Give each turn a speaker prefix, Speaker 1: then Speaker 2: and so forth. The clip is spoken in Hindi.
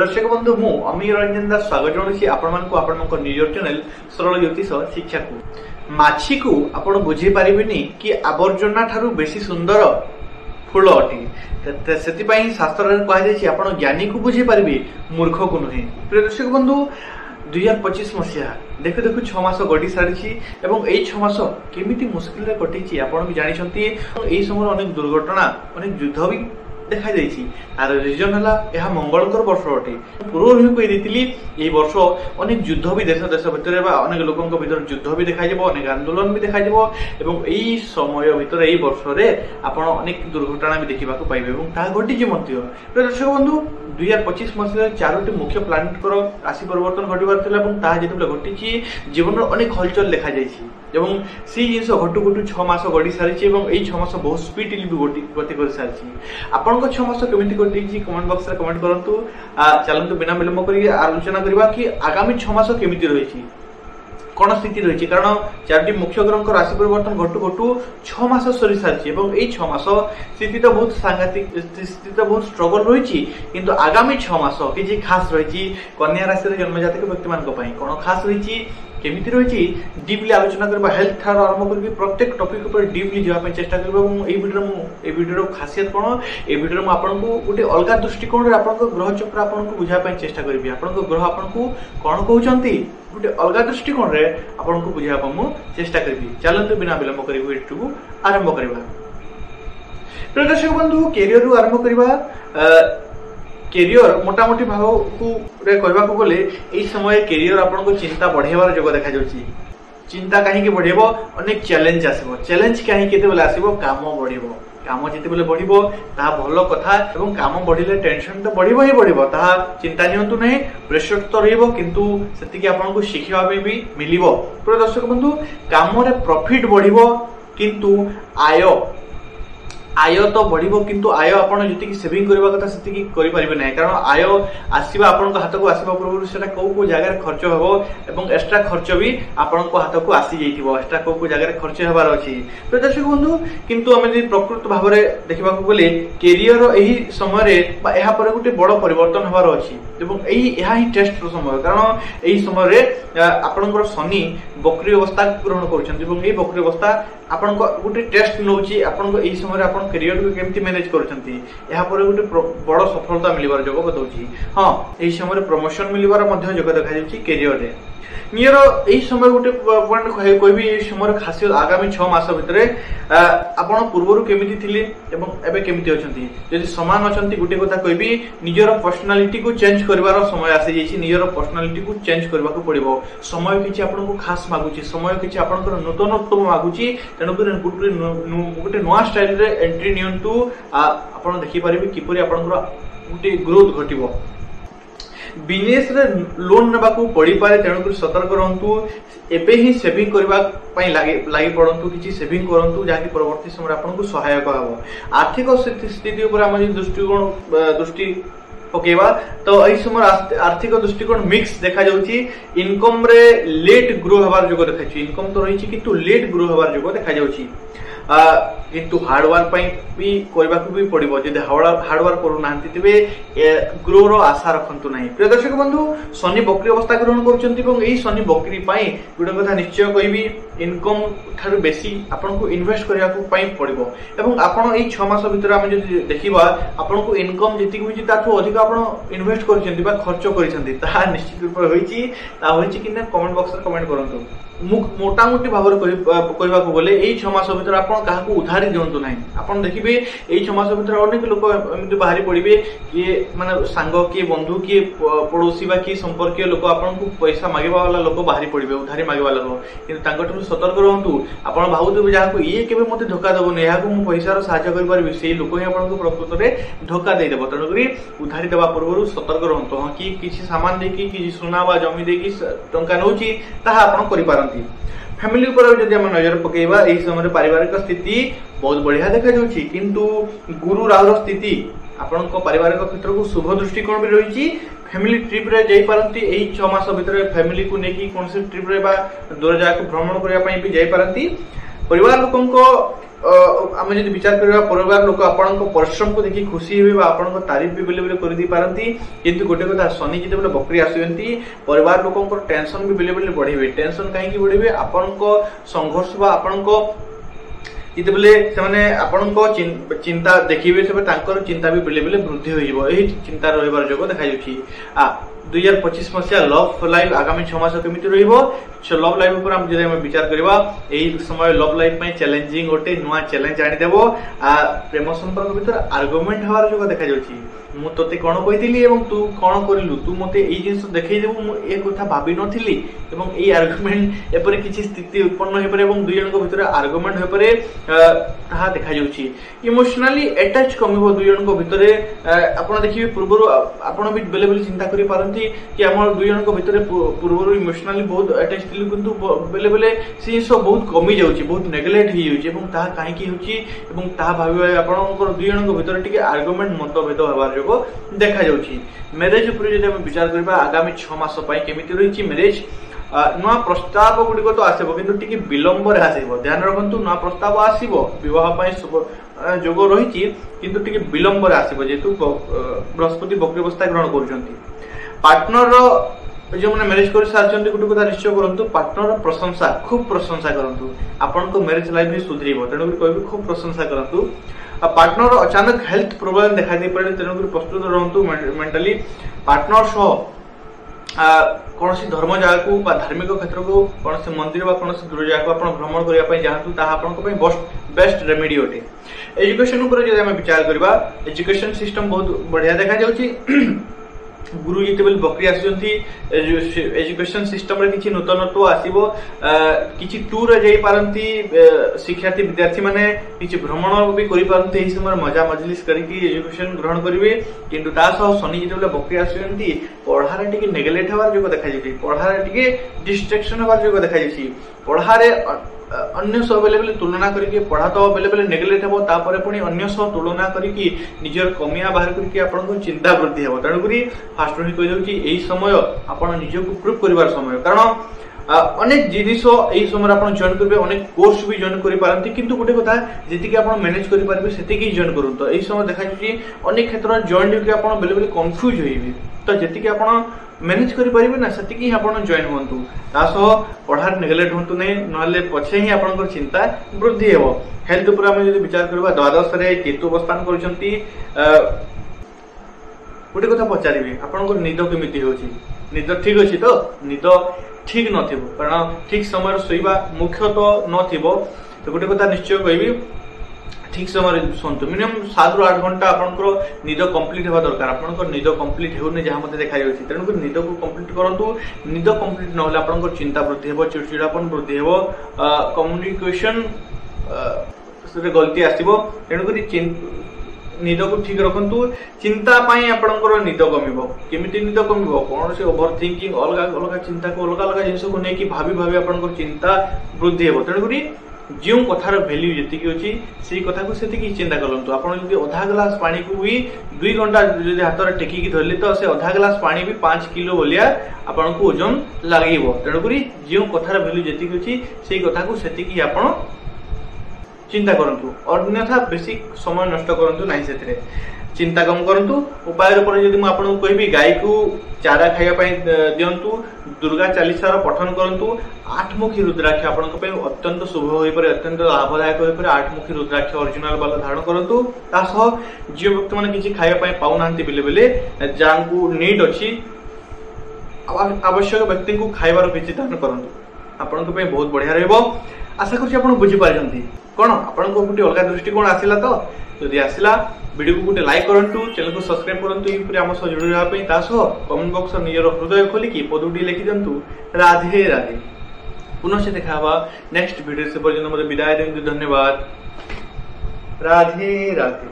Speaker 1: दर्शक बंधु मु अमीर रंजन दास स्वागत जनाऊँ आपण निजर चैनल सरल ज्योतिष शिक्षा को माछी को आपण बुझे पारिबेनी कि आवर्जना ठारू बेसी सुंदर फूल अटे से शास्त्र कहुई आपण ज्ञानी को बुझे पारे मूर्ख को नुहे। प्रिय दर्शक बंधु 2025 मसीहा देखु देखु 6 मास गड़ी सारी एवं यही 6 मास केमिति मुस्किल कटी आपण भी जानते यही समय अनेक दुर्घटना अनेक युद्ध भी देखा तार रिजन है मंगलकर वर्ष अटे। पूर्व ही कही वर्ष अनेक युद्ध भी देश देश भितर अनेक लोकों भीतर युद्ध भी देखा अनेक आंदोलन भी देखा यही समय भितर यही वर्ष में आप अनेक दुर्घटना भी देखा पाइबे घटी दर्शक बंधु 2025 मसीह 4टी मुख्य प्लानेट राशि परिवर्तन घटबार जो घटी जीवन अनेक हलचल देखा सी जिन घटू घटू 6 मास गड़ी सारी 6 मास बहुत स्पीडली भी गति कर सारी आपण 6 मास केमिति कटी कमेंट बॉक्स रे कमेंट करंतु। चलंतु बिना विलंब करी आलोचना करबा कि आगामी 6 मास केमिति रहिछि कौन स्थिति रही कारण 4टी मुख्य ग्रह राशि परिवर्तन घटू घटू 6 मास सरी सारी 6 मास स्थिति तो बहुत सांघातिक स्थिति तो बहुत स्ट्रगल रही किंतु आगामी 6 मास किसी खास रही कन्या राशि जन्मजातक व्यक्ति मान कौन खास रही केमिति रही डीपली आलोचना करबा हेल्थ ठार आरंभ करके प्रत्येक टॉपिक ऊपर डीपली जावा चेष्टा करबा। ए वीडियो खासियत कौन ए वीडियो आपको गोटे अलग दृष्टिकोण रे आपन ग्रह चक्र आपन को बुझा चेष्टा करी आपन ग्रह आपन को कौन कहते गोटे अलग दृष्टिकोण रे आपन को बुझा चेष्टा करी। चलते बिना विलंब करी वीडियो को आरंभ करबा। प्रिय दर्शक बंधु कैरियर रु आरंभ करबा। कैरियर मोटामोटी भाव को कहवा को गले यही समय कैरियर आपन को चिंता बढ़ेबार जोग देखा जाउची। चिंता कहीं बढ़ेबो अनेक चैलेंज आसीबो चैलेंज कहीं केते बेले आसीबो काम बढ़ेबो काम जिते बेले बढ़िबो ता भलो कथा एवं काम बढ़िले टेंशन तो बढ़िबो ही बढ़िबो ता चिंता नियंतु नहीं प्रेशर तो रहइबो किंतु सेतिके आपन को शिखिबा भी मिलिबो। प्रिय दर्शक बंधु काम रे प्रॉफिट बढ़िबो किंतु आय तो बढ़िबो किंतु आय आपण जति सेविंग करबा कथा सेति करि परिबे नै कारण आय आसीबा आपण को हाथ को आसीबा पूर्व सेटा को जगह खर्च हेबो एवं एक्स्ट्रा खर्च भी आपण को हाथ को आसी जाइथिबो एक्स्ट्रा को जगह खर्च हेबार अछि। तो दर्शक बंधु किंतु हम यदि प्रकृत भाव रे देखबा को गले कैरियर एही समय रे बा एहा पर गुटे बड़ परिवर्तन हेबार अछि एवं एही एहा ही टेस्ट रो समय कारण एही समय रे आपनकर शनि बकरी अवस्था ग्रहण करछन्ती एवं एही बकरी अवस्था आपन को गुटे टेस्ट नउची आपन को एही समय रे आपन कैरियर को केमती मैनेज करछन्ती एहा पर गुटे बड़ सफलता मिलिबार जोग बतौची। हां एही समय रे प्रमोशन मिलिबार मध्ये जोग देखा जाउची कैरियर रे नियर एही समय गुटे पॉइंट कहबी एही समय खासियत आगामी 6 मास भितरे आपण पूर्वरु केमिति थिले एवं एबे केमिति अछन्ती यदि समान अछन्ती गुटे कथा कहबी निजर पर्सनालिटी को चेंज करबार समय आसी जाइछि निजर पर्सनालिटी को चेंज करबा को पड़िबो समय किछि आपण को खास मागुछि समय किछि आपनकर नूतनत्व मागुछि तेनु कर गुटे नवा स्टाइल रे एंट्री नियंतु आपण देखि परिबे किपरि आपनकर गुटे ग्रोथ घटिबो। बिजनेस रे लोन नेबा को पड़ी पारे तेणुक सतर्क रहंतु एबे ही सेविंग करबा पई लागि पड़ंतु किछि सेविंग करंतु जाकि परवर्ती समय आपन को सहायक हबो। आर्थिक स्थिति ऊपर हम दृष्टि पकेबा तो एही समय आर्थिक दृष्टिकोण मिक्स देखा जाउची इनकम रे लेट ग्रो हबार जोग देखा जाउची इनकम तो रहिछि किंतु लेट ग्रो हबार जोग देखा जाउची किंतु हार्डवर्क भी करबा को भी पड़िबो जदि हार्डवर्क करू नांती तबे ग्रो रो आशा रखंतु नाही। प्रिय दर्शक बंधु शनि बकरी अवस्था ग्रहण करछन्ती एवं एही शनि बकरी पई गुटे कथा निश्चय कहबी इनकम थारु बेसी आपन को इन्वेस्ट करिया को पई पड़िबो एवं आपन एही 6 मास भीतर हम जदि देखिबा आपन को इनकम जति होछि ताथु अधिक आपन इन्वेस्ट करछन्ती बा खर्च करछन्ती ता निश्चित रूप होइछि ता होइछि कि कमेंट बॉक्स रे कमेंट करंतु। मोटामोटी भाव कहवा को गले यही 6 मास भीतर आपन काहा को उधारी दियंतु नाही आपन देखिबे यही 6 मास भीतर अनेक लोक एमति बाहरी पड़िबे कि माने सांग के बंधु के पड़ोसी बा कि संपर्कीय लोक आपन को पैसा मागेबा वाला लोक बाहरी पड़िबे उधारी मागेबा लोक किंतु तांकटु सतर्क रहंतु आपन भाबुतबे जाहा को ये केबे मते धोखा देबो नै याको मु पैसा रो सहायता करि परबे सेही लोक ही आपन को प्रकृत रे धोखा दे देबो तनो करी उधारी देबा पूर्व सतर्क रहंतु हां कि किछि सामान देकी कि सोना बा जमी देकी टंका नउची ताहा आपन करि पारंती। फैमिली ऊपर जदि हम नजर पकेबा एही समय पारिवारिक स्थिति बहुत बढ़िया देखा जाउची किंतु गुरु राहुर स्थिति आपन को पारिवारिक क्षेत्र को शुभ दृष्टिकोण भी रहिछि फैमिली ट्रिप रे जाई पारंती एही 6 मास भीतर फैमिली को नेकी कोनसे ट्रिप रे बा दूर जाके भ्रमण करिया पई भी जाई पारंती परिवार लोकों को आम जब विचार करवा परिवार लोक आपण परिश्रम को देखिए खुशी हुए आपण तारीफ भी बेले बेले कर दी पारती किंतु गोटे कथा शनि जिते बकरी आसुंती परिवार लोकों टेंशन भी बेले बेले बढ़े टेंशन कहीं बढ़े आपण संघर्ष बा आपण जिते बेले से आपण चिंता देखिए से चिंता भी बेले बेले वृद्धि हो चिंता रही जोग देखा 2025 मसीहा लव लाइफ आगामी 6 मास केमिति रहिबो लव लाइफ ऊपर हम जदि हम विचार करबा एही समय लव लाइफ में चैलेंजिंग गोटे नुआ चैलेंज आनी देबो प्रेम संपर्क भीतर आर्गुमेंट हवार जो देखा जाउची मु तोते कोन कहितली एवं तू कोन करलु तू मते एई जिंस देखै देबो मु ए कथा भाबी नथिली एवं एई आर्गुमेंट एपरि किछि स्थिति उत्पन्न होय परे एवं दुई जनक भीतर आर्गुमेंट होय परे ताहा देखा जाउची इमोशनली अटैच कमिबो दुई जनक भीतर आपण देखिबे पूर्वरु आपण भी बेले बेले चिंता करि पारंती कि हमर दुई जनक भीतर पूर्वरु इमोशनली बहुत अटैच थिलु किंतु बेले बेले से सब बहुत कमी जाउची बहुत नेग्लेक्ट ही जाउची एवं ताहा काहे की होची एवं ताहा भाबिबा आपणकर दुई जनक भीतर टिके आर्गुमेंट मतभेद हबार जोगो देखा जाउची मैरिज ऊपर जदि हम विचार करबा आगामी 6 मास पई केमिति रहिची मैरिज नुआ प्रस्ताव गुडी को तो आसेबो किंतु टिके विलंब रे आसेबो ध्यान रखंतु नुआ प्रस्ताव आसीबो विवाह पई जोगो रहिची किंतु टिके विलंब रे आसीबो जेतु बृहस्पति बकरी अवस्था ग्रहण करूछंती पार्टनर जो मैंने मैरिज कर सारी गोटे कथा निश्चय करूँ पार्टनर प्रशंसा खूब प्रशंसा करूँ आपण मैरिज लाइफ भी सुधर तेणुक कह खूब प्रशंसा करूँ पार्टनर अचानक हेल्थ प्रोब्लेम देखा दे पारे तेणुक प्रस्तुत रहतु मेंटली पार्टनर सह कौन सी धर्म जगह को धार्मिक क्षेत्र को कौन से मंदिर कौन से दूर जगह को भ्रमण करने जातु ताकि बेस्ट रेमेडी अटे एजुकेशन विचार करवा एजुकेशन सिस्टम बहुत बढ़िया देखा जाउची गुरु जिते बकरी आसुंती एजुकेशन सिस्टम रे किछि नूतनत्व आसीबो किछि टूर जाई पारंती शिक्षार्थी विद्यार्थी माने किछि भ्रमण भी करि पारंती एही समय मजा मजलिस करिकि एजुकेशन ग्रहण करिवे किंतु ता सह शनि जिते बकरी आसुंती पढ़ारे टिके नेग्लेक्ट हवार जोग देखा जाई पढ़ारे टिके डिस्ट्रैक्शन हवार जोग देखा जाई पढ़ारे अन्य सब बेले बेले तुलना करके पढ़ा तो बेले बेले नेग्लेक्ट हेबो तापर पुणी अन्य सब तुलना करके निजर कमिया बाहर करके आपन चिंता वृद्धि हेबो तेणुकरी फास्ट रही कहि दउची एही समय आपन निजको प्रूव करिवार समय कारण अनेक जिनिस एही समय आपन जॉइन करबे अनेक कोर्स भी जॉइन करि पारंती किंतु गोटे कथा जेतिके आपन मैनेज करि पारबे सेतिके जॉइन करूं तो एही समय देखा जाउची अनेक क्षेत्र जॉइन होके आपन बेले बेले कंफ्यूज होइबे तो जेतिके आपन मैनेज करि पारिबे ना सेतिके ही आपन जॉइन होंतु तासो पढ़ार नेग्लेक्ट होंतु नै नले पछे ही आपन चिंता वृद्धि हेबो हेल्थ ऊपर हम यदि विचार करबा द्वादश रे केतु अवस्थान करछंती गोटे कथा पचारिबे आपन निद केमिति होची निद ठीक अछि तो निद ठीक नथिबो कारण ठीक समय सोइबा मुख्य तो नथिबो तो गोटे कथा निश्चय कहबी ठीक समय सुनतु मिनिमम 7 ରୁ 8 घंटा आपनकर निद कंप्लीट हेबा दरकार आपनकर निद कंप्लीट हेउने जहां मते देखा जाउची तेणु निद को कंप्लीट करंतु निद कंप्लीट न होले आपनकर चिंता वृद्धि हेबो चिड़चिड़ापन वृद्धि हेबो कम्युनिकेशन से गलती आसीबो तेणु करी निद को ठीक रखंतु चिंता पाई आपनकर निद कमिबो केमिति निद कमिबो कोन से ओवर थिंकिंग अलगा अलगा चिंता को अलगा अलगा जिंस को नेकी भाबी भाबी आपनकर चिंता वृद्धि हेबो तेणु करी जो कथार वैल्यू जी अच्छी से कथा को चिंता करूँ आप अधा ग्लास पानी को भी 2 घंटा जो हाथ में टेकिकी धरले तो से अधा ग्लास पानी भी 5 किलो भलिया आपन को ओजन लगे तेणुक जो कथार वैल्यू जी अच्छी से कथा को आप चिंता करूँ अन्यथा बेसी समय नष्ट करूँ ना से चिंता कम करूँ उपाय आपको कहबी गाय को चारा खाइबा दिंतु दुर्गा चालीसार पठन करूँ 8मुखी रुद्राक्ष आपण अत्यंत शुभ हो पारे अत्यंत लाभदायक हो पारे 8मुखी रुद्राक्ष ओरिजिनल वाला धारण करूँ जो व्यक्ति मैंने किसी खाइबा पाऊना बेले बेले जहाँ नीड अच्छी आवश्यक व्यक्ति को खाइबार किसी दान करूँ आपण बहुत बढ़िया रहा आशा कर बुझीपारी कौन आपन को गोटे अलग दृष्टिकोण आसला तो जदि आसला वीडियो को गोटे लाइक करूँ चैनल को सब्सक्राइब करूँ आम सह जोड़ी रहा कमेंट बॉक्स निजर हृदय खोलिकी पदुटी लिखि दिंतु राधे राधे पुनः से देखा नेक्स्ट वीडियो से पर्यटन मत विदाय दिंतु धन्यवाद राधे राधे।